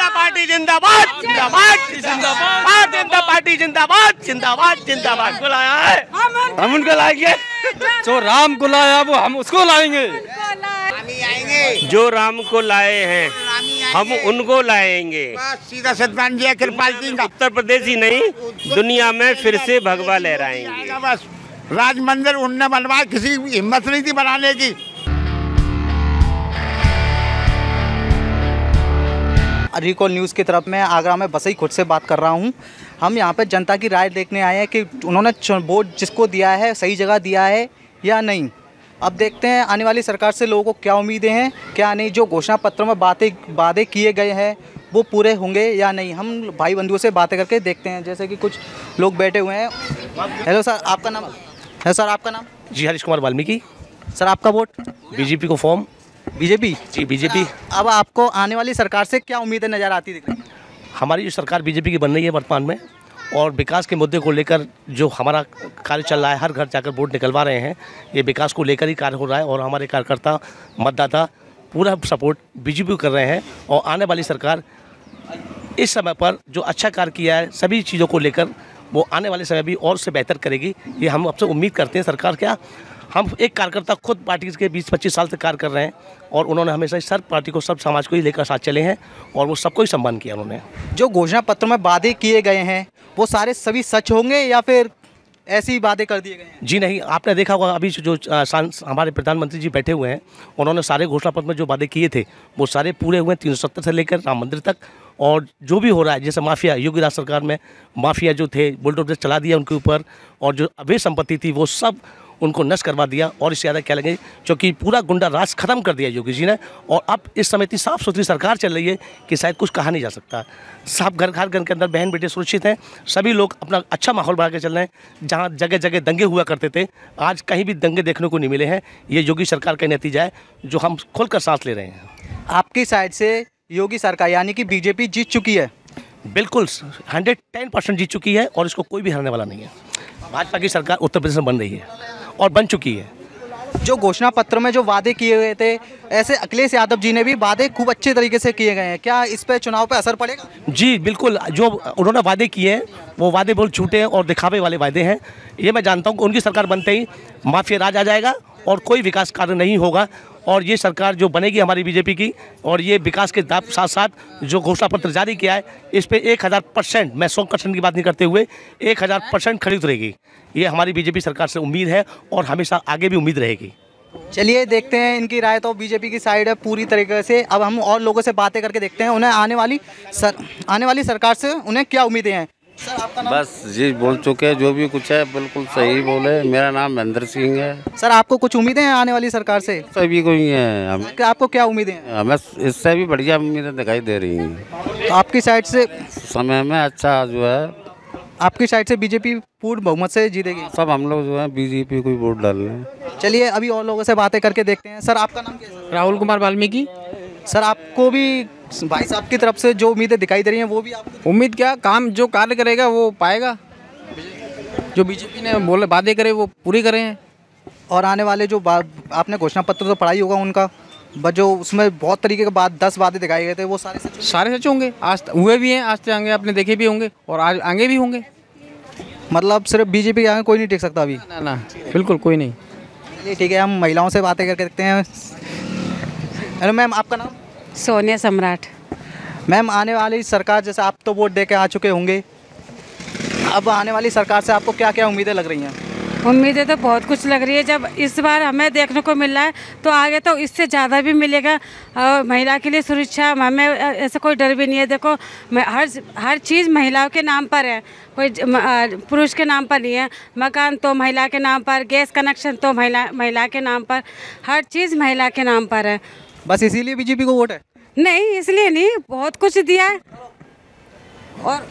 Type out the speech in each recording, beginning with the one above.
जनता party जिंदाबाद जिंदाबाद जिंदाबाद, भारतीय जनता पार्टी जिंदाबाद जिंदाबाद जिंदाबाद। को लाया है हम उनको लाएंगे, जो राम को लाया वो हम उसको लाएंगे। जो राम को लाए हैं हम उनको लाएंगे। सीधा सत्यनारायण जी कृपाल सिंह का उत्तर प्रदेश ही नहीं दुनिया में फिर से भगवा लहराएंगे। बस राज मंदिर उनने बनवाया, किसी की हिम्मत नहीं थी बनाने की। रिकॉल न्यूज़ की तरफ मैं आगरा में बसई खुद से बात कर रहा हूं। हम यहां पे जनता की राय देखने आए हैं कि उन्होंने वोट जिसको दिया है सही जगह दिया है या नहीं। अब देखते हैं आने वाली सरकार से लोगों को क्या उम्मीदें हैं क्या नहीं। जो घोषणा पत्र में वादे किए गए हैं वो पूरे होंगे या नहीं। हम भाई बंधुओं से बातें करके देखते हैं, जैसे कि कुछ लोग बैठे हुए हैं। हेलो सर, आपका नाम है? सर आपका नाम? जी हरीश कुमार वाल्मीकि। सर आपका वोट? बीजेपी को फॉर्म। बीजेपी? जी बीजेपी। अब आपको आने वाली सरकार से क्या उम्मीदें नज़र आती दिख रही हैं? हमारी जो सरकार बीजेपी की बन रही है वर्तमान में, और विकास के मुद्दे को लेकर जो हमारा कार्य चल रहा है, हर घर जाकर वोट निकलवा रहे हैं, ये विकास को लेकर ही कार्य हो रहा है। और हमारे कार्यकर्ता मतदाता पूरा सपोर्ट बीजेपी को कर रहे हैं। और आने वाली सरकार इस समय पर जो अच्छा कार्य किया है सभी चीज़ों को लेकर, वो आने वाले समय भी और उससे बेहतर करेगी, ये हम आपसे उम्मीद करते हैं। सरकार क्या, हम एक कार्यकर्ता खुद पार्टी के 20-25 साल से कार्य कर रहे हैं, और उन्होंने हमेशा सर पार्टी को सब समाज को ही लेकर साथ चले हैं, और वो सबको ही सम्मान किया उन्होंने। जो घोषणा पत्र में वादे किए गए हैं वो सारे सभी सच होंगे या फिर ऐसे ही वादे कर दिए गए हैं? जी नहीं, आपने देखा होगा अभी जो हमारे प्रधानमंत्री जी बैठे हुए हैं, उन्होंने सारे घोषणा पत्र में जो वादे किए थे वो सारे पूरे हुए हैं, 370 से लेकर राम मंदिर तक। और जो भी हो रहा है, जैसे माफिया, योगी राज सरकार में माफिया जो थे बुलडोजर चला दिया उनके ऊपर, और जो अवैध संपत्ति थी वो सब उनको नष्ट करवा दिया। और इससे ज़्यादा क्या लगे, क्योंकि पूरा गुंडा राज खत्म कर दिया योगी जी ने। और अब इस समय इतनी साफ़ सुथरी सरकार चल रही है कि शायद कुछ कहा नहीं जा सकता। सब घर के अंदर बहन बेटे सुरक्षित हैं, सभी लोग अपना अच्छा माहौल बना के चल रहे हैं। जहाँ जगह जगह दंगे हुआ करते थे, आज कहीं भी दंगे देखने को नहीं मिले हैं। ये योगी सरकार का नतीजा है, जो हम खुलकर सांस ले रहे हैं। आपकी साइड से योगी सरकार यानी कि बीजेपी जीत चुकी है? बिल्कुल 110% जीत चुकी है, और इसको कोई भी हराने वाला नहीं है। भाजपा की सरकार उत्तर प्रदेश में बन रही है और बन चुकी है। जो घोषणा पत्र में जो वादे किए गए थे, ऐसे अखिलेश यादव जी ने भी वादे खूब अच्छे तरीके से किए गए हैं, क्या इस पे चुनाव पे असर पड़ेगा? जी बिल्कुल, जो उन्होंने वादे किए हैं वो वादे बहुत झूठे हैं और दिखावे वाले वादे हैं। ये मैं जानता हूँ कि उनकी सरकार बनते ही माफिया राज आ जाएगा और कोई विकास कार्य नहीं होगा। और ये सरकार जो बनेगी हमारी बीजेपी की, और ये विकास के साथ साथ जो घोषणा पत्र जारी किया है, इस पे 1000%, मैं 100% की बात नहीं करते हुए 1000% खड़ी उतरेगी। ये हमारी बीजेपी सरकार से उम्मीद है और हमेशा आगे भी उम्मीद रहेगी। चलिए देखते हैं, इनकी राय तो बीजेपी की साइड है पूरी तरीके से। अब हम और लोगों से बातें करके देखते हैं उन्हें आने वाली सरकार से उन्हें क्या उम्मीदें हैं। सर आपका नाम? बस जी बोल चुके हैं, जो भी कुछ है बिल्कुल सही बोले। मेरा नाम महेंद्र सिंह है। सर आपको कुछ उम्मीदें हैं आने वाली सरकार से? सभी को ही है। आपको क्या उम्मीदें हैं? हमें इससे भी बढ़िया उम्मीदें दिखाई दे रही हैं। तो आपकी साइड से समय में अच्छा जो है, आपकी साइड से बीजेपी पूर्ण बहुमत से जीतेगी? सब हम लोग जो है बीजेपी को वोट डाल रहे हैं। चलिए अभी और लोगों से बातें करके देखते हैं। सर आपका नाम क्या है? राहुल कुमार वाल्मीकि। सर आपको भी भाई साहब की तरफ से जो उम्मीदें दिखाई दे रही हैं वो भी आपको? उम्मीद क्या, काम जो कार्य करेगा वो पाएगा, जो बीजेपी ने बोले वादे करे वो पूरी करें। और आने वाले जो आपने घोषणा पत्र तो पढ़ा ही होगा उनका, बट जो उसमें बहुत तरीके के 10 वादे दिखाए गए थे वो सारे सच होंगे। आज हुए भी हैं, आज से आगे आपने देखे भी होंगे और आज आगे भी होंगे। मतलब सिर्फ बीजेपी के आगे कोई नहीं टिक सकता अभी? ना बिल्कुल कोई नहीं। चलिए ठीक है, हम महिलाओं से बातें करके देखते हैं। हेलो मैम, आपका नाम? सोनिया सम्राट। मैम आने वाली सरकार, जैसे आप तो वोट दे के आ चुके होंगे, अब आने वाली सरकार से आपको क्या क्या उम्मीदें लग रही हैं? उम्मीदें तो बहुत कुछ लग रही है। जब इस बार हमें देखने को मिल रहा है तो आगे तो इससे ज़्यादा भी मिलेगा। महिला के लिए सुरक्षा, हमें ऐसा कोई डर भी नहीं है। देखो हर चीज़ महिलाओं के नाम पर है, कोई पुरुष के नाम पर नहीं है। मकान तो महिला के नाम पर, गैस कनेक्शन तो महिला के नाम पर, हर चीज़ महिला के नाम पर है। बस इसीलिए बीजेपी को वोट है? नहीं, इसलिए नहीं, बहुत कुछ दिया है।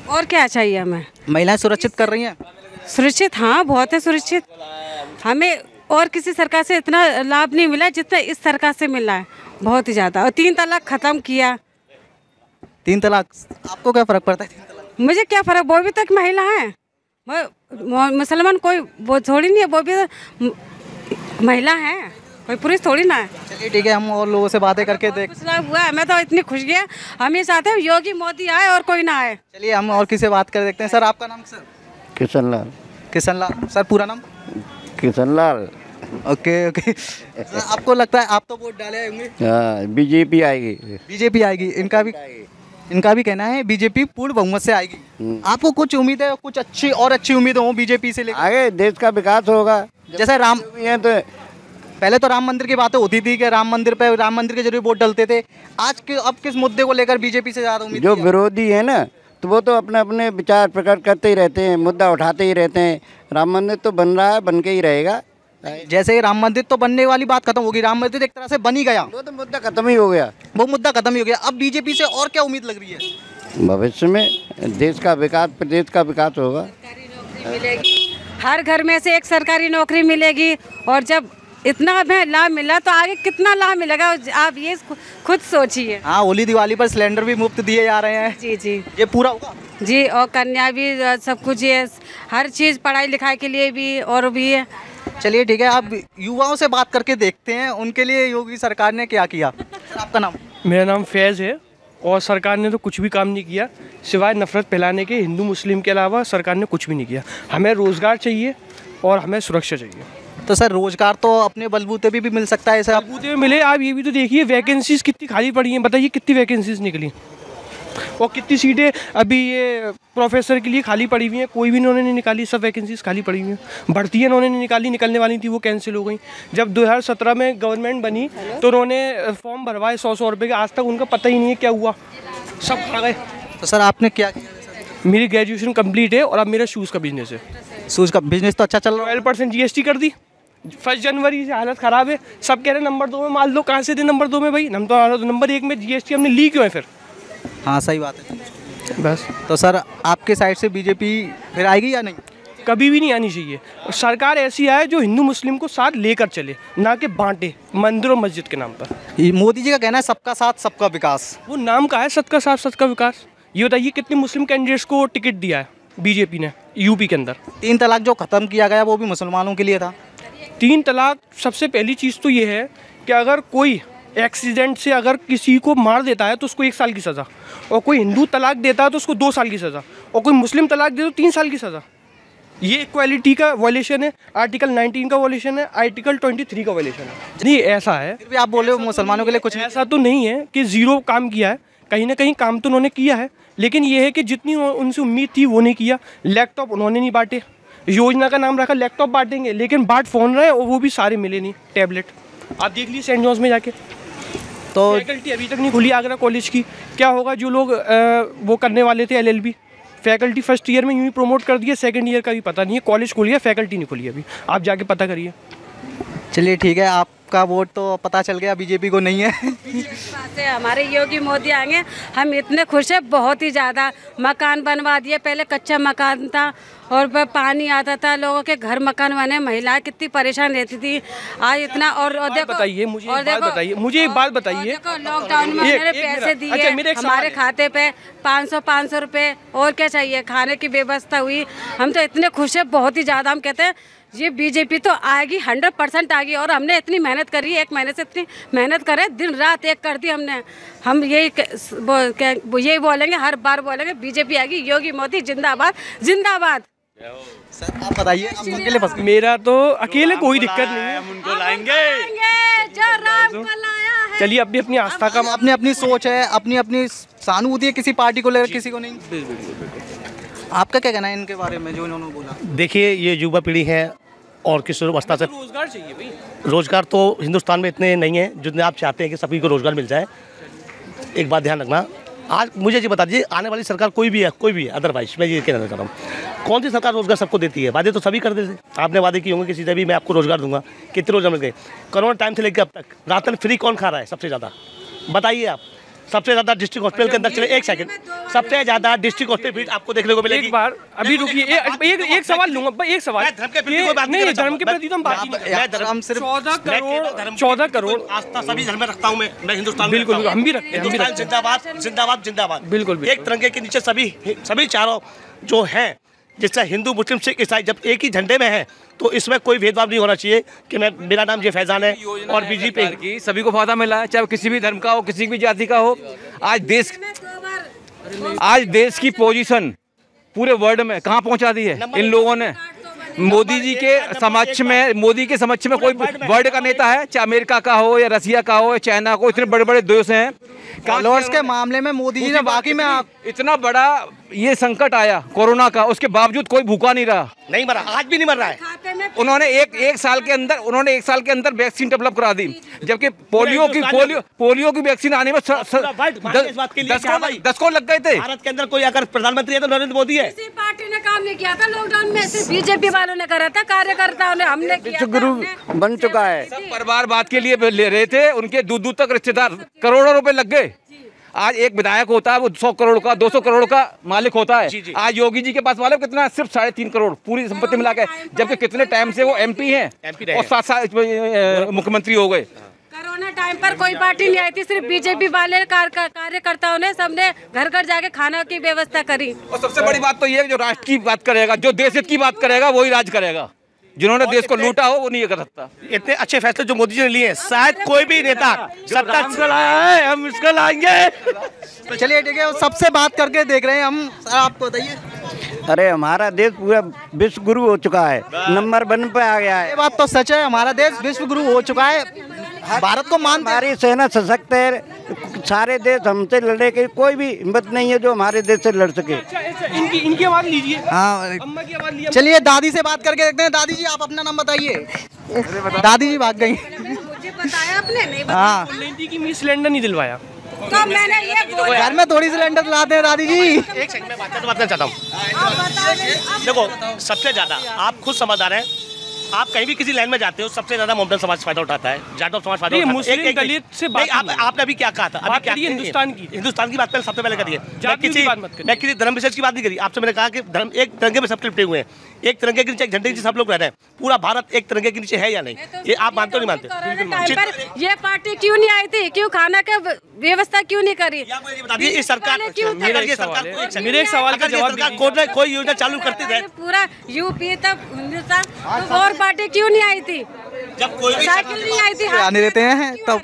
और क्या चाहिए हमें? महिलाएं सुरक्षित कर रही हैं? सुरक्षित, हाँ बहुत है सुरक्षित। हमें और किसी सरकार से इतना लाभ नहीं मिला जितना इस सरकार से मिला है, बहुत ही ज़्यादा। और 3 तलाक ख़त्म किया। 3 तलाक आपको क्या फ़र्क पड़ता है? 3 तलाक मुझे क्या फ़र्क, वो भी तक महिला है। वो मुसलमान कोई वो थोड़ी नहीं है, वो भी महिला है। कोई पुलिस थोड़ी ना है। चलिए ठीक है, हम और लोगों से बातें करके देख। कुछ लाभ हुआ है, मैं तो इतनी खुश गया। हम ये चाहते हैं योगी मोदी आए और कोई ना आए। चलिए हम और किसी से बात कर देखते हैं। सर आपका नाम? सर किशन लाल। किशन लाल। सर पूरा नाम? Kishan Lal. Okay okay. Sir आपको लगता है, आप तो वोट डाले होंगे? हाँ, बीजेपी आएगी। बीजेपी आएगी। इनका भी कहना है बीजेपी पूर्ण बहुमत से आएगी। आपको कुछ उम्मीद है, कुछ अच्छी उम्मीद हो बीजेपी से लेकर? आगे देश का विकास होगा। जैसे राम, ये तो पहले तो राम मंदिर की बातें होती थी कि राम मंदिर के जरिए वोट डलते थे। अब किस मुद्दे को लेकर बीजेपी से ज़्यादा उम्मीद? जो विरोधी है ना, तो वो तो अपने अपने विचार प्रकट करते ही रहते हैं, मुद्दा उठाते ही रहते हैं। राम मंदिर तो बन रहा है, बन के ही रहेगा। जैसे राम मंदिर तो बनने वाली बात खत्म होगी, राम मंदिर एक तरह से बन ही गया, वो तो मुद्दा खत्म ही हो गया। वो मुद्दा खत्म ही हो गया। अब बीजेपी से और क्या उम्मीद लग रही है? भविष्य में देश का विकास, प्रदेश का विकास होगा। मिलेगी, हर घर में से एक सरकारी नौकरी मिलेगी। और जब इतना हमें लाभ मिला तो आगे कितना लाभ मिलेगा, आप ये खुद सोचिए। हाँ, होली दिवाली पर सिलेंडर भी मुफ्त दिए जा रहे हैं। जी जी, ये पूरा होगा जी। और कन्या भी, सब कुछ, ये हर चीज़ पढ़ाई लिखाई के लिए भी और भी है। चलिए ठीक है, अब युवाओं से बात करके देखते हैं उनके लिए योगी सरकार ने क्या किया। सर आपका नाम? मेरा नाम फैज़ है। और सरकार ने तो कुछ भी काम नहीं किया सिवाय नफरत फैलाने के। हिंदू मुस्लिम के अलावा सरकार ने कुछ भी नहीं किया। हमें रोज़गार चाहिए और हमें सुरक्षा चाहिए। तो सर रोजगार तो अपने बलबूते भी मिल सकता है। सर बलबूते में मिले, आप ये भी तो देखिए वैकेंसीज कितनी खाली पड़ी हैं। बताइए कितनी वैकेंसीज निकली और कितनी सीटें अभी ये प्रोफेसर के लिए खाली पड़ी हुई हैं। कोई भी इन्होंने नहीं निकाली, सब वैकेंसीज खाली पड़ी हुई हैं। भर्तियाँ इन्होंने नहीं निकाली, निकलने वाली थी वो कैंसिल हो गई। जब 2017 में गवर्नमेंट बनी तो उन्होंने फॉर्म भरवाए 100 रुपये के, आज तक उनका पता ही नहीं है क्या हुआ, सब खा गए। तो सर आपने क्या किया? मेरी ग्रेजुएशन कंप्लीट है और अब मेरा शूज़ का बिजनेस है। शूज़ का बिजनेस तो अच्छा चल रहा है। 12% GST कर दी 1 जनवरी से। हालत ख़राब है। सब कह रहे हैं नंबर 2 में माल लो। कहाँ से दे नंबर 2 में भाई? हम तो नंबर 1 में GST हमने ली क्यों है फिर? हाँ सही बात है बस। तो सर आपके साइड से बीजेपी फिर आएगी या नहीं? कभी भी नहीं आनी चाहिए। सरकार ऐसी आए जो हिंदू मुस्लिम को साथ लेकर चले, ना कि बांटे मंदिर और मस्जिद के नाम पर। मोदी जी का कहना है सबका साथ सबका विकास। वो नाम का है सबका साथ सबका विकास। ये बताइए कितने मुस्लिम कैंडिडेट्स को टिकट दिया है बीजेपी ने यूपी के अंदर? 3 तलाक जो ख़त्म किया गया वो भी मुसलमानों के लिए था। 3 तलाक, सबसे पहली चीज़ तो ये है कि अगर कोई एक्सीडेंट से अगर किसी को मार देता है तो उसको 1 साल की सज़ा, और कोई हिंदू तलाक देता है तो उसको 2 साल की सज़ा, और कोई मुस्लिम तलाक दे तो 3 साल की सज़ा। ये इक्वालिटी का वॉयलेशन है। आर्टिकल 19 का वॉयलेशन है, आर्टिकल 23 का वॉयलेशन है। नहीं ऐसा है, फिर भी आप बोल रहे हो मुसलमानों के लिए कुछ ऐसा तो नहीं है कि ज़ीरो काम किया है। कहीं ना कहीं काम तो उन्होंने किया है, लेकिन ये है कि जितनी उनसे उम्मीद थी वो नहीं किया। लैपटॉप उन्होंने नहीं बांटे। योजना का नाम रखा लैपटॉप बांटेंगे, लेकिन बांट फ़ोन रहे और वो भी सारे मिले नहीं। टैबलेट आप देख लीजिए सेंट जॉन्स में जाके, तो फैकल्टी अभी तक नहीं खुली आगरा कॉलेज की। क्या होगा जो लोग वो करने वाले थे LLB, फैकल्टी फर्स्ट ईयर में यूँ ही प्रमोट कर दिया, सेकंड ईयर का भी पता नहीं है। कॉलेज खुल गया, फैकल्टी नहीं खुली अभी, आप जाके पता करिए। चलिए ठीक है, आपका वोट तो पता चल गया बीजेपी को नहीं है। से हमारे योगी मोदी आएंगे, हम इतने खुश हैं, बहुत ही ज़्यादा। मकान बनवा दिए, पहले कच्चा मकान था और पानी आता था, लोगों के घर मकान बने, महिलाएं कितनी परेशान रहती थी। आज इतना और देखो, बताइए मुझे एक बात बताइए, लॉकडाउन में उन्होंने पैसे दिए हमारे खाते पे 500 रुपये, और क्या चाहिए, खाने की व्यवस्था हुई। हम तो इतने खुश हैं, बहुत ही ज़्यादा। हम कहते हैं ये बीजेपी तो आएगी, 100% आएगी। और हमने इतनी मेहनत करी है, 1 महीने से इतनी मेहनत करे, दिन रात एक कर दी हमने। हम यही बोलेंगे, हर बार बोलेंगे बीजेपी आएगी, योगी मोदी जिंदाबाद जिंदाबाद। सर आप बताइए, आप अकेले फंस गए? मेरा तो अकेले कोई दिक्कत नहीं है, हम उनको लाएंगे जो राम को लाया है। चलिए अपनी अपनी आस्था का, अपनी अपनी सोच है, अपनी अपनी सहानुभूति है किसी पार्टी को लेकर, किसी को नहीं। आपका क्या कहना है इनके बारे में जो इन्होंने बोला? देखिए ये युवा पीढ़ी है और किशोर अवस्था से रोजगार चाहिए भाई। रोजगार तो हिंदुस्तान में इतने नहीं है जितने आप चाहते हैं कि सभी को रोजगार मिल जाए। एक बात ध्यान रखना, आज मुझे ये बता दीजिए आने वाली सरकार कोई भी है अदरवाइज मैं ये कहना चाह रहा हूँ, कौन सी सरकार रोजगार सबको देती है? वादे तो सभी कर देते। आपने वादे किए होंगे किसी से भी मैं आपको रोजगार दूंगा, कितने रोजगार मिल गए? कोरोना टाइम से लेकर अब तक राशन फ्री कौन खा रहा है सबसे ज़्यादा? बताइए आप। सबसे ज़्यादा डिस्ट्रिक्ट हॉस्पिटल के अंदर चले, एक सेकंड, सबसे ज़्यादा डिस्ट्रिक्ट हॉस्पिटल आपको देखने को मिलेगी। एक बार अभी रुकिए, एक सवाल लूंगा, एक सवाल। धर्म के प्रति कोई बात नहीं, धर्म के प्रति तो हम बात नहीं कर रहे। हम सिर्फ 14 करोड़ आस्था सभी धर्म में रखता हूँ मैं हिंदुस्तान में। बिल्कुल हम भी रखते हैं। जिंदाबाद जिंदाबाद जिंदाबाद। बिल्कुल एक तिरंगे के नीचे सभी चारों जो हैं जिससे हिंदू मुस्लिम सिख ईसाई जब एक ही झंडे में है तो इसमें कोई भेदभाव नहीं होना चाहिए कि मेरा नाम ये फैजान है और बीजेपी की सभी को फायदा मिला है, चाहे किसी भी धर्म का हो, किसी भी जाति का हो। आज देश की पोजीशन पूरे वर्ल्ड में कहाँ पहुँचा दी है इन लोगों ने। मोदी जी के समक्ष में कोई वर्ल्ड का नेता है, चाहे अमेरिका का हो या रसिया का हो या चाइना को, इतने बड़े बड़े देश हैं। फॉलोअर्स के मामले में मोदी जी ने बाकी में इतना बड़ा ये संकट आया कोरोना का, उसके बावजूद कोई भूखा नहीं रहा, नहीं मरा, आज भी नहीं मर रहा है। उन्होंने एक साल के अंदर वैक्सीन डेवलप करा दी, जबकि पोलियो की वैक्सीन आने में 10 को लग गए थे। भारत के अंदर कोई अगर प्रधानमंत्री है तो नरेंद्र मोदी है। किसी पार्टी ने काम नहीं किया था लॉकडाउन में, सिर्फ बीजेपी वालों ने करा था, कार्यकर्ताओं ने, हमने किया। गुरु बन चुका है। सब परिवार बात के लिए ले रहे थे, उनके दूर तक रिश्तेदार, करोड़ों रुपए लग गए। आज एक विधायक होता है वो 100 करोड़ का 200 करोड़ का मालिक होता है। आज योगी जी के पास वाले कितना, सिर्फ 3.5 करोड़ पूरी संपत्ति मिला के, जबकि कितने टाइम से वो एमपी हैं और 7 साल मुख्यमंत्री हो गए। कोरोना टाइम पर कोई पार्टी नहीं आई थी, सिर्फ बीजेपी वाले कार्यकर्ताओं ने सबने घर घर जाके खाना की व्यवस्था करी। और सबसे बड़ी बात तो ये है, जो राष्ट्र की बात करेगा, जो देश हित की बात करेगा, वही राज करेगा। जिन्होंने देश को लूटा हो वो नहीं कर सकता। इतने अच्छे फैसले जो मोदी जी ने लिए हैं, शायद कोई भी नेता सत्ता लाया है, हम इसको लाएंगे। चलिए ठीक है, सबसे बात करके देख रहे हैं हम। सर आपको बताइए। अरे हमारा देश पूरा विश्व गुरु हो चुका है, नंबर 1 पे आ गया है। ये बात तो सच है, हमारा देश विश्व गुरु हो चुका है। भारत को मान, हमारी सेना सशक्त है, सारे देश हमसे लड़े के कोई भी हिम्मत नहीं है जो हमारे देश से लड़ सके। इनकी आवाज लीजिए। हाँ, अम्मा की आवाज लीजिए। चलिए दादी से बात करके देखते हैं। दादी जी आप अपना नाम बताइए। दादी जी भाग गई। मुझे बताया आपने नहीं हाँ, की मी सिलेंडर नहीं दिलवाया तो मैंने ये घर में थोड़ी सिलेंडर लाते हैं दादी जी। एक सेकंड में बात करना चाहता हूँ। देखो, सबसे ज्यादा आप खुद समझदार हैं, आप कहीं भी किसी लाइन में जाते हो, सबसे ज्यादा मोहम्मदन समाज फायदा उठाता है, जाटव समाज फायदा उठाता है। मुस्लिम दलित से बात आपने अभी क्या कहा था? अभी क्या हिंदुस्तान की बात पहले सबसे पहले करिए। मैं किसी धर्म विशेष की बात नहीं करी, आपसे मैंने कहा कि धर्म एक तिरंगे में सब लिपटे हुए हैं, एक तिरंगे के नीचे, एक झंडे के नीचे सब लोग रह रहे हैं। पूरा भारत एक तिरंगे के नीचे है या नहीं, ये आप मानते हो नहीं मानते? ये पार्टी क्यों नहीं आई थी, क्यों खाना का व्यवस्था क्यों नहीं करी? इस सरकार मेरे एक सवाल का जवाब, कोई योजना चालू करती है पूरा यूपी तक हिंदुस्तान, तो और पार्टी क्यों नहीं आई थी? जब कोई भी साइकिल नहीं आई थी, आने देते हैं तब।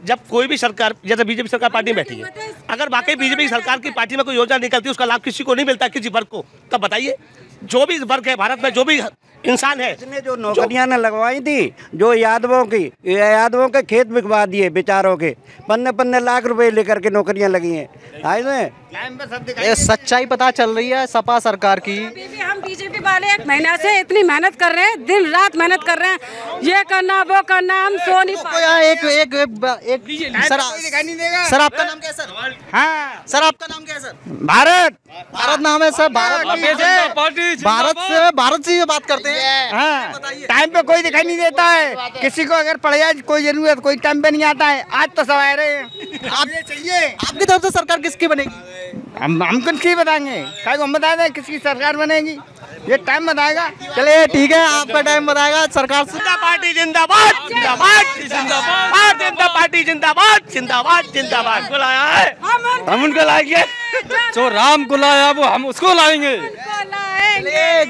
जब कोई भी सरकार, जैसे बीजेपी सरकार पार्टी में बैठी है, अगर वाकई बीजेपी सरकार की पार्टी में कोई योजना निकलती है, उसका लाभ किसी को नहीं मिलता, किसी वर्ग को, तब बताइए। जो भी वर्ग है भारत में, जो भी इंसान है, इसने जो नौकरियां न लगवाई थी, जो यादवों के खेत बिकवा दिए बेचारों के, 15 लाख रुपए लेकर के नौकरियां लगी हैं। ये सच्चाई पता चल रही है सपा सरकार की। हम बीजेपी वाले 1 महीना से इतनी मेहनत कर रहे हैं, दिन रात मेहनत कर रहे हैं, ये करना वो करना, हम सो नहीं पाए। एक सर आपका नाम क्या है सर? हाँ सर, आपका नाम क्या है सर? भारत नाम है सर। भारत से बात करते हैं। हाँ, टाइम पे कोई दिखाई नहीं देता है, किसी को अगर पड़ जाए कोई जरूरत, कोई टाइम पे नहीं आता है। आज तो सब आ रहे हैं। आप चाहिए आपकी तरफ से सरकार किसकी बनेगी? हम किसकी बताएंगे, हम बता दें किसकी सरकार बनेगी, ये टाइम बताएगा। चलिए ठीक है, आपका टाइम बताएगा। सरकार पार्टी जिंदाबाद, जिंदाबाद, जिंदाबाद, भारतीय जनता पार्टी जिंदाबाद, जिंदाबाद, जिंदाबाद। बुलाया है, हम उनको लाएंगे। जो राम को लाया वो हम उसको लाएंगे।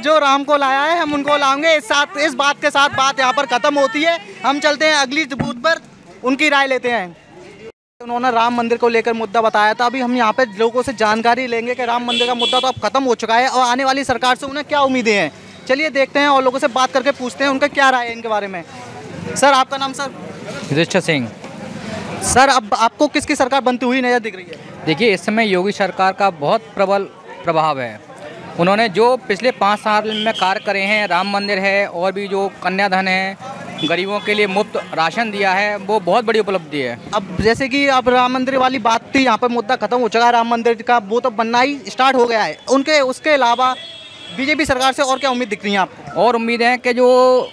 जो राम को लाया है हम उनको लाएंगे। इस बात के साथ बात यहाँ पर खत्म होती है। हम चलते हैं अगली बूथ पर, उनकी राय लेते हैं। उन्होंने राम मंदिर को लेकर मुद्दा बताया था। अभी हम यहाँ पे लोगों से जानकारी लेंगे कि राम मंदिर का मुद्दा तो अब खत्म हो चुका है और आने वाली सरकार से उन्हें क्या उम्मीदें हैं। चलिए देखते हैं और लोगों से बात करके पूछते हैं उनका क्या राय है इनके बारे में। सर आपका नाम? सर युधिष्ठिर सिंह। सर अब आपको किसकी सरकार बनती हुई नजर दिख रही है? देखिए, इस समय योगी सरकार का बहुत प्रबल प्रभाव है। उन्होंने जो पिछले 5 साल में कार्य करे हैं, राम मंदिर है और भी जो कन्याधन है, गरीबों के लिए मुफ्त राशन दिया है, वो बहुत बड़ी उपलब्धि है। अब जैसे कि अब राम मंदिर वाली बात थी, यहाँ पर मुद्दा खत्म हो चुका है राम मंदिर का, वो तो बनना ही स्टार्ट हो गया है। उसके अलावा बीजेपी सरकार से और क्या उम्मीद दिख रही है आपको? और उम्मीद है कि जो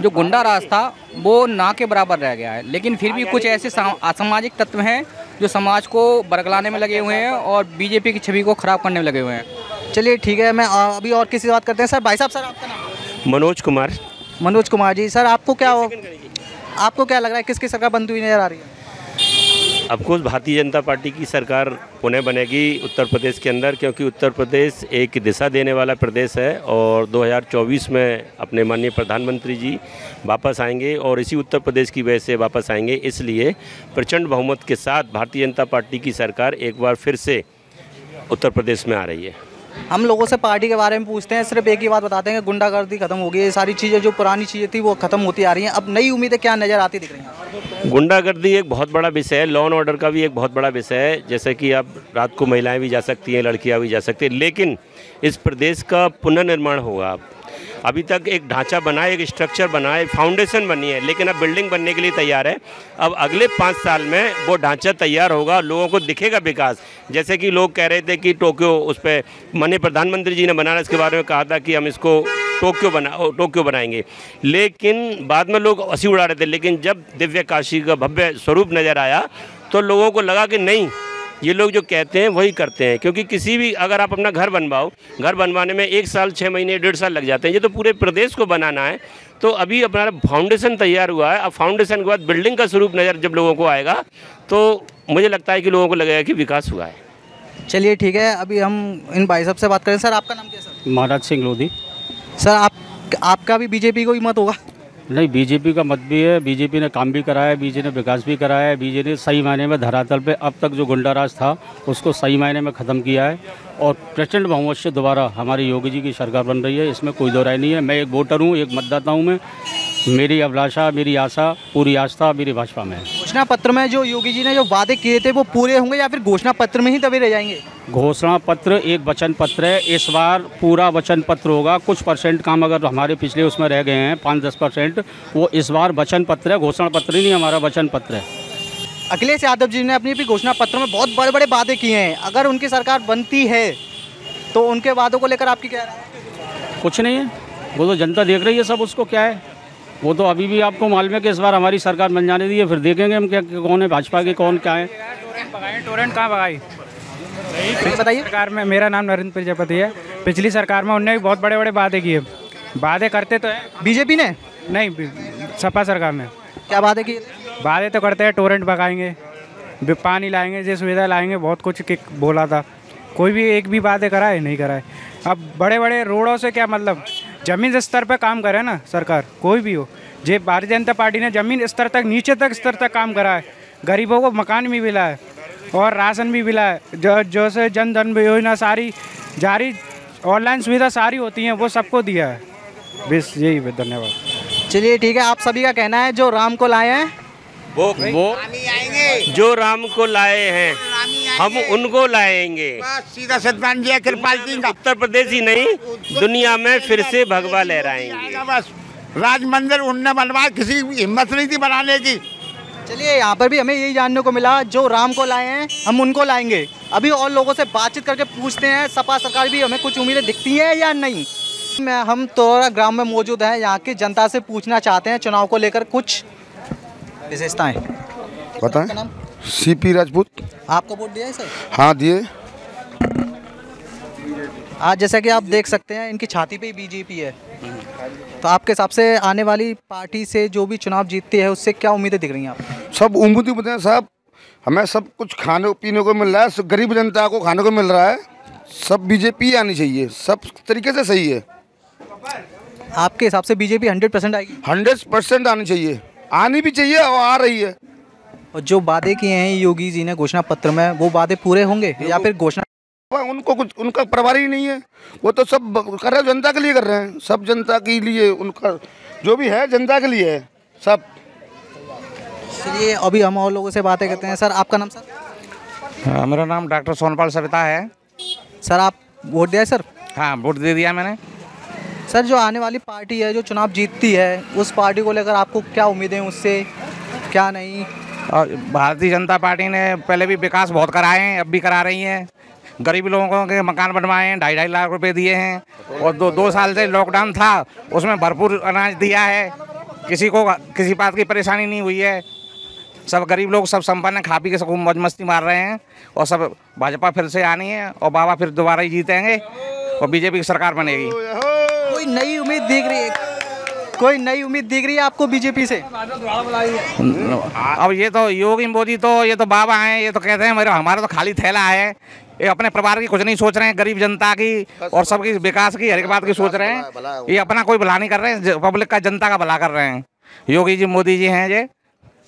गुंडा राज था वो ना के बराबर रह गया है, लेकिन फिर भी कुछ ऐसे असामाजिक तत्व हैं जो समाज को बरगलाने में लगे हुए हैं और बीजेपी की छवि को खराब करने में लगे हुए हैं। चलिए ठीक है, मैं अभी और किसी से बात करते हैं। सर भाई साहब, सर आपका नाम? मनोज कुमार। मनोज कुमार जी, सर आपको क्या लग रहा है किसकी सरकार बनती हुई नजर आ रही है? ऑफकोर्स भारतीय जनता पार्टी की सरकार पुनः बनेगी उत्तर प्रदेश के अंदर, क्योंकि उत्तर प्रदेश एक दिशा देने वाला प्रदेश है और 2024 में अपने माननीय प्रधानमंत्री जी वापस आएंगे और इसी उत्तर प्रदेश की वजह से वापस आएंगे। इसलिए प्रचंड बहुमत के साथ भारतीय जनता पार्टी की सरकार एक बार फिर से उत्तर प्रदेश में आ रही है। हम लोगों से पार्टी के बारे में पूछते हैं, सिर्फ एक ही बात बताते हैं कि गुंडागर्दी खत्म हो गई है, ये सारी चीज़ें जो पुरानी चीज़ें थी वो खत्म होती आ रही हैं। अब नई उम्मीदें क्या नज़र आती दिख रही हैं? गुंडागर्दी एक बहुत बड़ा विषय है, लॉ एंड ऑर्डर का भी एक बहुत बड़ा विषय है। जैसे कि अब रात को महिलाएं भी जा सकती हैं, लड़कियां भी जा सकती हैं, लेकिन इस प्रदेश का पुनर्निर्माण होगा। अभी तक एक ढांचा बना है, एक स्ट्रक्चर बना है, फाउंडेशन बनी है, लेकिन अब बिल्डिंग बनने के लिए तैयार है। अब अगले 5 साल में वो ढांचा तैयार होगा, लोगों को दिखेगा विकास। जैसे कि लोग कह रहे थे कि टोक्यो, उस पर माननीय प्रधानमंत्री जी ने बनारस के बारे में कहा था कि हम इसको टोक्यो बनाएंगे, लेकिन बाद में लोग हंसी उड़ा रहे थे। लेकिन जब दिव्य काशी का भव्य स्वरूप नज़र आया तो लोगों को लगा कि नहीं, ये लोग जो कहते हैं वही करते हैं। क्योंकि किसी भी अगर आप अपना घर बनवाओ, घर बनवाने में 1 साल 6 महीने 1.5 साल लग जाते हैं। ये तो पूरे प्रदेश को बनाना है, तो अभी अपना फाउंडेशन तैयार हुआ है। अब फाउंडेशन के बाद बिल्डिंग का स्वरूप नज़र जब लोगों को आएगा तो मुझे लगता है कि लोगों को लगेगा कि विकास हुआ है। चलिए ठीक है, अभी हम इन भाई साहब से बात करें। सर आपका नाम क्या है? सर महाराज सिंह लोधी। सर आपका भी बीजेपी को ही मत होगा? नहीं, बीजेपी का मत भी है। बीजेपी ने काम भी कराया है, बीजेपी ने विकास भी कराया है। बीजेपी ने सही मायने में धरातल पे अब तक जो गुंडाराज था उसको सही मायने में ख़त्म किया है और प्रचंड बहुमत से दोबारा हमारी योगी जी की सरकार बन रही है, इसमें कोई दो राय नहीं है। मैं एक वोटर हूँ, एक मतदाता हूँ। मैं मेरी अभिलाषा, मेरी आशा, पूरी आस्था मेरी भाजपा में है। घोषणा पत्र में जो योगी जी ने जो वादे किए थे वो पूरे होंगे या फिर घोषणा पत्र में ही दबे रह जाएंगे? घोषणा पत्र एक वचन पत्र है, इस बार पूरा वचन पत्र होगा। कुछ परसेंट काम अगर हमारे पिछले उसमें रह गए हैं 5-10%, वो इस बार वचन पत्र है, घोषणा पत्र ही नहीं, हमारा वचन पत्र है। अखिलेश यादव जी ने अपनी भी घोषणा पत्र में बहुत बड़े बड़े वादे किए हैं, अगर उनकी सरकार बनती है तो उनके वादों को लेकर आपकी क्या राय है? कुछ नहीं है, वो तो जनता देख रही है सब, उसको क्या है। वो तो अभी भी आपको मालूम है कि इस बार हमारी सरकार बन जाने दी है, फिर देखेंगे हम क्या कौन है भाजपा के, कौन क्या है। टोरेंट कहाँ भगाई? बताइए। सरकार में मेरा नाम नरेंद्र प्रजापति है। पिछली सरकार में उन्होंने भी बहुत बड़े बड़े वादे किए। वादे करते तो है बीजेपी ने, नहीं सपा सरकार ने। क्या वादे किए? वादे तो करते हैं, टोरेंट भगाएंगे, पानी लाएंगे, ये सुविधा लाएंगे, बहुत कुछ बोला था। कोई भी एक भी वादे कराए नहीं कराए। अब बड़े बड़े रोडों से क्या मतलब, ज़मीन स्तर पर काम करे ना सरकार, कोई भी हो। जे भारतीय जनता पार्टी ने ज़मीन स्तर तक, नीचे तक स्तर तक काम करा है। गरीबों को मकान भी मिला है और राशन भी मिला है। जो से जन धन योजना सारी जारी, ऑनलाइन सुविधा सारी होती हैं, वो सबको दिया है। बस यही, धन्यवाद। चलिए ठीक है, आप सभी का कहना है जो राम को लाए हैं वो जो राम को लाए हैं हम उनको लाएंगे। सीधा सत्यनारायण जी कृपाल जी का उत्तर प्रदेश ही नहीं, दुनिया में फिर से भगवा लहराएंगे। बस राज मंदिर उनने बनवाया, किसी की हिम्मत नहीं थी बनाने की। चलिए यहाँ पर भी हमें यही जानने को मिला, जो राम को लाए हैं हम उनको लाएंगे। अभी और लोगों से बातचीत करके पूछते हैं, सपा सरकार भी हमें कुछ उम्मीदें दिखती हैं या नहीं। हम तोरा ग्राम में मौजूद हैं, यहाँ की जनता से पूछना चाहते हैं चुनाव को लेकर कुछ विशेषताएं। बताएं। सीपी राजपूत। आपको वोट दिया है सर? हाँ दिए। आज जैसा कि आप देख सकते हैं इनकी छाती पे ही बीजेपी है, तो आपके हिसाब से आने वाली पार्टी से जो भी चुनाव जीतती है उससे क्या उम्मीदें दिख रही हैं आपको? सब उम्मीदें साहब, हमें सब कुछ खाने पीने को मिल रहा है, गरीब जनता को खाने को मिल रहा है। सब बीजेपी आनी चाहिए, सब तरीके से सही है। आपके हिसाब से बीजेपी 100% आएगी? 100% आनी चाहिए, आनी भी चाहिए और आ रही है। और जो वादे किए हैं योगी जी ने घोषणा पत्र में, वो वादे पूरे होंगे या फिर घोषणा? उनको कुछ, उनका परवाह ही नहीं है। वो तो सब कर रहे हैं, जनता के लिए कर रहे हैं, सब जनता के लिए। उनका जो भी है जनता के लिए है सब। चलिए अभी हम और लोगों से बातें करते हैं। सर आपका नाम? सर मेरा नाम डॉक्टर सोनपाल सविता है। सर आप वोट दिया है? सर हाँ, वोट दे दिया मैंने। सर जो आने वाली पार्टी है, जो चुनाव जीतती है, उस पार्टी को लेकर आपको क्या उम्मीदें, उससे क्या नहीं? और भारतीय जनता पार्टी ने पहले भी विकास बहुत कराए हैं, अब भी करा रही हैं। गरीब लोगों के मकान बनवाए हैं, 2.5 लाख रुपए दिए हैं। और दो साल से लॉकडाउन था, उसमें भरपूर अनाज दिया है, किसी को किसी बात की परेशानी नहीं हुई है। सब गरीब लोग सब संपन्न खा पी के सब मौज मस्ती मार रहे हैं। और सब भाजपा फिर से आनी है और बाबा फिर दोबारा ही जीतेंगे और बीजेपी की सरकार बनेगी। कोई नई उम्मीद दिख रही है? कोई नई उम्मीद दिख रही है आपको बीजेपी से? अब ये तो योगी मोदी तो ये तो बाबा हैं, ये तो कहते हैं मेरा हमारा तो खाली थैला है, ये अपने परिवार की कुछ नहीं सोच रहे हैं, गरीब जनता की और सबकी विकास की हर एक बात की सोच रहे हैं। ये अपना कोई भला नहीं कर रहे हैं, पब्लिक का जनता का भला कर रहे हैं। योगी जी मोदी जी हैं, ये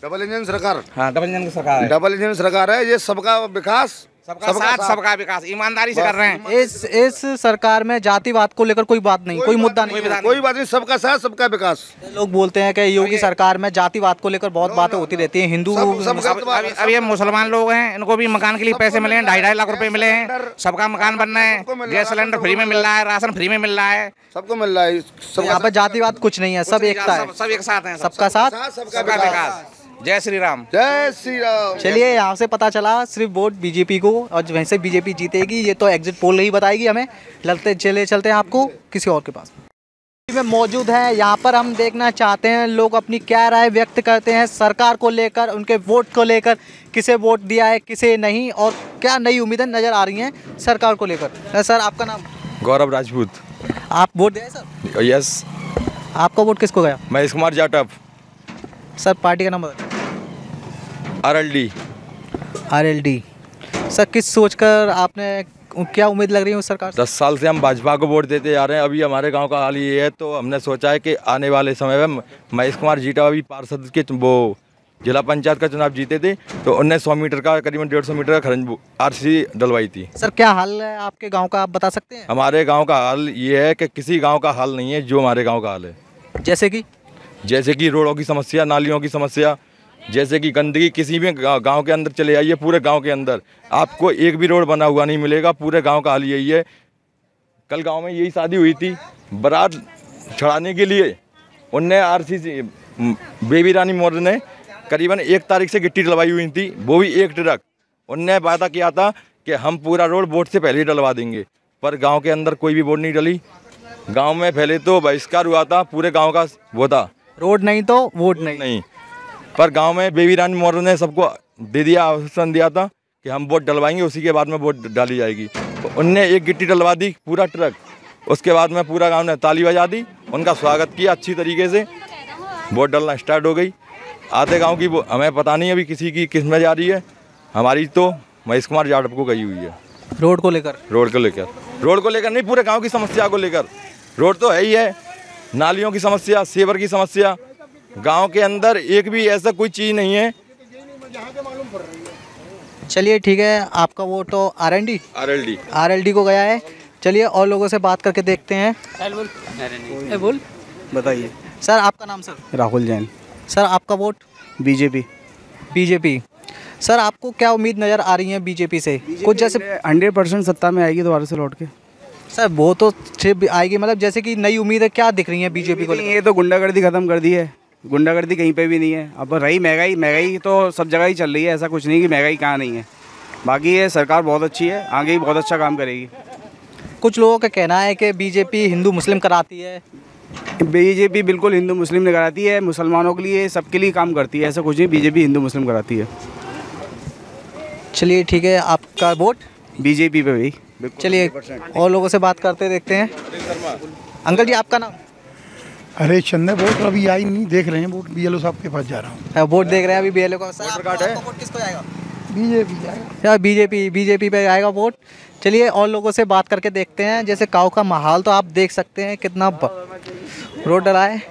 डबल इंजन सरकार। हाँ, डबल इंजन की सरकार है। डबल इंजन सरकार है, ये सबका विकास, सबका साथ, सबका विकास ईमानदारी से कर रहे हैं। इस सरकार में जातिवाद को लेकर कोई बात नहीं, कोई मुद्दा नहीं, कोई बात नहीं, सबका साथ सबका विकास। लोग बोलते हैं कि योगी सरकार में जातिवाद को लेकर बहुत बातें होती रहती हैं। हिंदू अब ये मुसलमान लोग हैं, इनको भी मकान के लिए पैसे मिले हैं, 2.5 लाख रुपए मिले हैं, सबका मकान बनना है, गैस सिलेंडर फ्री में मिल रहा है, राशन फ्री में मिल रहा है, सबको मिल रहा है। यहाँ पर जातिवाद कुछ नहीं है, सब एकता है, सब एक साथ है, सबका साथ सबका विकास। जय श्री राम। जय श्री राम। चलिए, यहाँ से पता चला सिर्फ वोट बीजेपी को, और वैसे बीजेपी जीतेगी, ये तो एग्जिट पोल ही बताएगी हमें। चलते हैं आपको किसी और के पास में मौजूद है। यहाँ पर हम देखना चाहते हैं लोग अपनी क्या राय व्यक्त करते हैं सरकार को लेकर, उनके वोट को लेकर, किसे वोट दिया है किसे नहीं, और क्या नई उम्मीदें नज़र आ रही हैं सरकार को लेकर। सर, आपका नाम? गौरव राजपूत। आप वोट दिए सर? यस। आपका वोट किसको गया? महेश कुमार जाटव। सर, पार्टी का नाम बताइए। RLD। सर, किस सोचकर आपने, क्या उम्मीद लग रही है उस सरकार से? 10 साल से हम भाजपा को वोट देते आ रहे हैं। अभी हमारे गांव का हाल ये है, तो हमने सोचा है कि आने वाले समय में महेश कुमार जाटव अभी पार्षद के वो जिला पंचायत का चुनाव जीते थे, तो उन्हें 100 मीटर का, करीबन 150 मीटर का खरंज RC डलवाई थी। सर, क्या हाल है आपके गाँव का, आप बता सकते हैं? हमारे गाँव का हाल ये है कि किसी गाँव का हाल नहीं है जो हमारे गाँव का हाल है। जैसे कि रोडों की समस्या, नालियों की समस्या, जैसे कि गंदगी। किसी भी गांव के अंदर चले जाइए, पूरे गांव के अंदर आपको एक भी रोड बना हुआ नहीं मिलेगा। पूरे गांव का हाल यही है। कल गांव में यही शादी हुई थी, बारात चढ़ाने के लिए उनने RC बेबी रानी मौर्य ने करीबन 1 तारीख से गिट्टी डलवाई हुई थी, वो भी 1 ट्रक। उनने वादा किया था कि हम पूरा रोड वोट से पहले ही डलवा देंगे, पर गाँव के अंदर कोई भी वोट नहीं डली। गाँव में पहले तो बहिष्कार हुआ था, पूरे गाँव का वो था, रोड नहीं तो वोट नहीं। पर गांव में बेबी रानी मौर्य ने सबको दे दिया, आश्वासन दिया था कि हम वोट डलवाएंगे, उसी के बाद में वोट डाली जाएगी। तो उनने 1 गिट्टी डलवा दी, पूरा ट्रक। उसके बाद में पूरा गांव ने ताली बजा दी, उनका स्वागत किया अच्छी तरीके से। वोट डलना स्टार्ट हो गई। आधे गांव की हमें पता नहीं अभी किसी की किस में जा रही है। हमारी तो महेश कुमार जाटव को गई हुई है। रोड को लेकर नहीं, पूरे गाँव की समस्या को लेकर। रोड तो है ही है, नालियों की समस्या, सेवर की समस्या। गांव के अंदर एक भी ऐसा कोई चीज़ नहीं है। चलिए, ठीक है, आपका वोट तो RLD को गया है। चलिए, और लोगों से बात करके देखते हैं। बोल बताइए सर, आपका नाम? सर, राहुल जैन। सर, आपका वोट? बीजेपी। सर, आपको क्या उम्मीद नज़र आ रही है बीजेपी से? कुछ जैसे 100% सत्ता में आएगी दोबारा से लौट के। सर, वो तो आएगी, मतलब जैसे कि नई उम्मीद है, क्या दिख रही है बीजेपी को? ये तो गुंडागर्दी खत्म कर दी है, गुंडागर्दी कहीं पे भी नहीं है। अब रही महंगाई तो सब जगह ही चल रही है, ऐसा कुछ नहीं कि महंगाई कहाँ नहीं है। बाकी ये सरकार बहुत अच्छी है, आगे भी बहुत अच्छा काम करेगी। कुछ लोगों का कहना है कि बीजेपी हिंदू मुस्लिम कराती है। बीजेपी बिल्कुल हिंदू मुस्लिम ने कराती है, मुसलमानों के लिए, सबके लिए काम करती है, ऐसा कुछ नहीं। बीजेपी हिंदू मुस्लिम कराती है। चलिए, ठीक है, आपका वोट? बीजेपी पे भी। चलिए, और लोगों से बात करते देखते हैं। अंकल जी, आपका नाम? अरे चंदे, वोट अभी आई नहीं, देख रहे हैं, वोट BLO साहब के पास जा रहा हूँ। वोट देख रहे हैं अभी BLO को। सर, आपका वोट किसको जाएगा? बीजेपी पे आएगा वोट। चलिए, और लोगों से बात करके देखते हैं। जैसे गाँव का माहौल तो आप देख सकते हैं, कितना रोड डला है।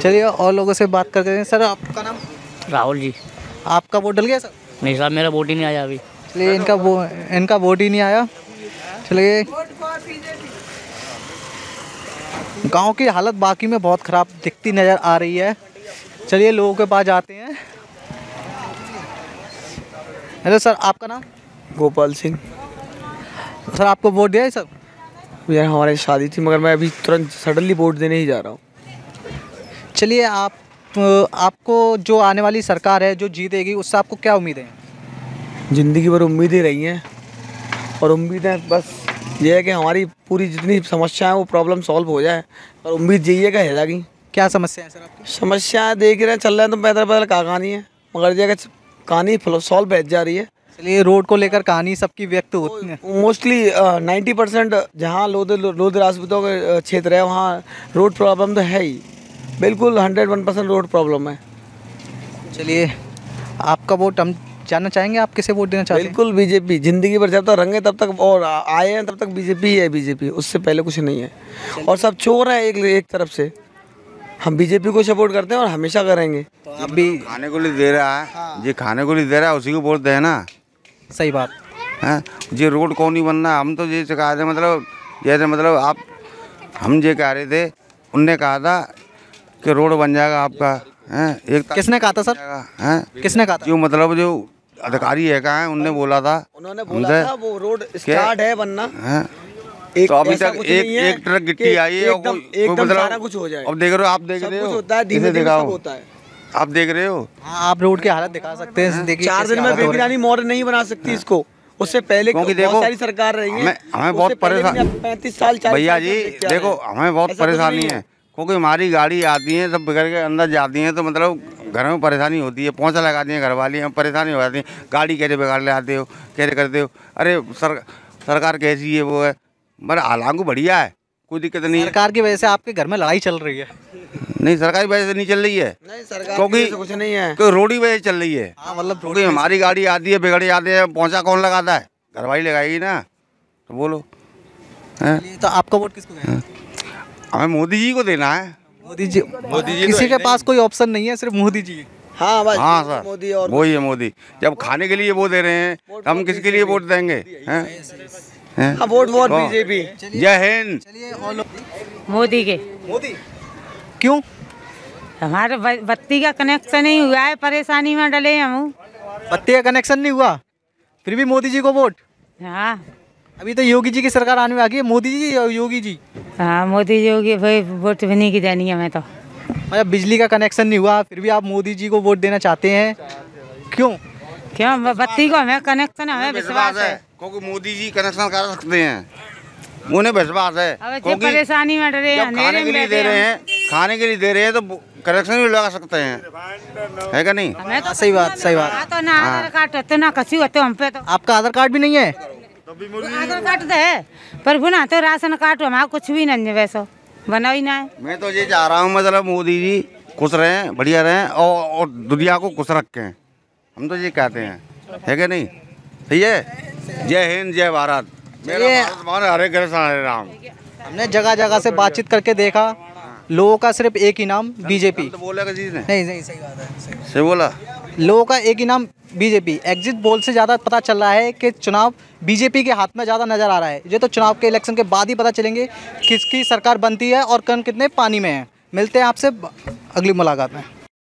चलिए, और लोगों से बात करके। सर, आपका नाम? राहुल जी। आपका वोट डल गया सर? नहीं साहब, मेरा वोट ही नहीं आया अभी। चलिए, इनका वोट ही नहीं आया। चलिए, गांव की हालत बाकी में बहुत ख़राब दिखती नज़र आ रही है। चलिए, लोगों के पास जाते हैं। हेलो सर, आपका नाम? गोपाल सिंह। सर, आपको वोट दिया है सर? यार, हमारी शादी थी, मगर मैं अभी तुरंत सडनली वोट देने ही जा रहा हूँ। चलिए, आपको जो आने वाली सरकार है जो जीतेगी, उससे आपको क्या उम्मीद है? ज़िंदगी भर उम्मीदें रही हैं, और उम्मीदें बस ये है कि हमारी पूरी जितनी समस्या है वो प्रॉब्लम सॉल्व हो जाए, और उम्मीद यही है कि हैजा की। क्या समस्या है सर आपकी? समस्या देख रहे हैं, चल रहे हैं तो पैदल कहानी है, मगर जगह कहानी सॉल्व बैठ जा रही है। चलिए, रोड को लेकर कहानी सबकी व्यक्त होती है। मोस्टली 90% जहाँ लोध राजपूतों का क्षेत्र है, वहाँ रोड प्रॉब्लम तो है ही। बिल्कुल 101% रोड प्रॉब्लम है। चलिए, आपका वोट हम जानना चाहेंगे, आप किसे वोट देना चाहते हैं? बिल्कुल बीजेपी, जिंदगी भर जब तक रंगे तब तक और आए हैं तब तक बीजेपी ही है, बीजेपी, उससे पहले कुछ नहीं है। और सब चोर हैं एक तरफ से। हम बीजेपी को सपोर्ट करते हैं और हमेशा करेंगे। तो आप भी खाने को लिए दे रहा है, ये खाने को लिए दे रहा है, उसी को वोट दे ना। सही बात है। ये रोड कौन नहीं बनना, हम तो ये कहा था, मतलब जैसे मतलब आप हम ये कह रहे थे, उनने कहा था कि रोड बन जाएगा आपका। एक किसने कहा था सर? किसने कहा था? जो मतलब जो अधिकारी है कहाँ है, उनने बोला था, उन्होंने बोला था वो रोड स्टार्ट है बनना। तो अभी तक एक ट्रक गिट्टी आई है, एकदम सारा कुछ हो जाए। अब देख रहे हो, आप देख रहे हो, धीमे-धीमे सब होता है। आप देख रहे हो। हाँ, आप रोड की हालत दिखा सकते हैं। देखिए 4 दिन में बेबी रानी मॉडल नहीं बना सकती इसको, उससे पहले बहुत सारी सरकार रही है। हमें बहुत परेशानी, 35 साल भैया जी देखो, हमें बहुत परेशानी है, क्योंकि हमारी गाड़ी आती है सब बिगड़ के अंदर जाती है, तो मतलब घर में परेशानी होती है, पहुँचा लगाती हैं घर वाली, हम परेशानी हो जाती है। गाड़ी कैसे बिगाड़ ले आते हो, कैसे करते हो? अरे सरकार कैसी है वो है, मगर हालांकि बढ़िया है, कोई दिक्कत नहीं है। सरकार की वजह से आपके घर में लड़ाई चल रही है? नहीं, सरकार की वजह से नहीं चल रही है, क्योंकि कुछ नहीं है, क्योंकि रोड की वजह से चल रही है। मतलब क्योंकि हमारी गाड़ी आती है, बिगड़ जाती है, पहुँचा कौन लगाता है? घर वाली लगाएगी ना। तो बोलो, तो आपका वोट किसको देना? हमें मोदी जी को देना है। मोदी जी किसी के पास कोई ऑप्शन नहीं है, सिर्फ मोदी जी। हाँ बस, हाँ सर, मोदी और वही है मोदी। जब खाने के लिए वो दे रहे हैं, तो हम किसके लिए वोट देंगे? Vote BJP. जय हिंद। मोदी के। मोदी क्यों? हमारे बत्ती का कनेक्शन ही हुआ है, परेशानी में डले हम। बत्ती का कनेक्शन नहीं हुआ, फिर भी मोदी जी को वोट? हाँ, अभी तो योगी जी की सरकार आने में आ गई है। मोदी जी या योगी जी? हाँ, मोदी जी होगी भाई, वोट भी नहीं की देनी है। मैं तो मतलब बिजली का कनेक्शन नहीं हुआ, फिर भी आप मोदी जी को वोट देना चाहते हैं, क्यों? बत्ती को हमें कनेक्शन, हमें विश्वास है, क्योंकि मोदी जी कनेक्शन कर सकते हैं, उन्हें विश्वास है। क्योंकि परेशानी में डरे हैं, खाने के लिए दे रहे हैं, खाने के लिए दे रहे हैं, तो कनेक्शन भी लगा सकते हैं, है क्या नहीं? सही बात, सही बात। तो ना आधार कार्ड होते ना कसी होते हम पे। तो आपका आधार कार्ड भी नहीं है? आधार कार्ड तो है, पर बुना तो राशन कार्ड हमारा कुछ भी नहीं है, वैसा बना ही ना है। मैं तो ये चाह रहा हूँ, मतलब मोदी जी खुश रहें, बढ़िया रहें, और दुनिया को खुश रखें, हम तो ये कहते हैं, है क्या नहीं? सही है। जय हिंद, जय भारत। हरे कृष्ण हरे राम। हमने जगह जगह से बातचीत करके देखा, लोगों का सिर्फ एक ही नाम बीजेपी। तो बोला किसी ने? नहीं, सही बात है, सही बोला। लोगों का एक ही नाम बीजेपी। एग्जिट पोल से ज़्यादा पता चल रहा है कि चुनाव बीजेपी के हाथ में ज़्यादा नज़र आ रहा है। ये तो चुनाव के इलेक्शन के बाद ही पता चलेंगे किसकी सरकार बनती है और कौन कितने पानी में है। मिलते हैं आपसे अगली मुलाकात में।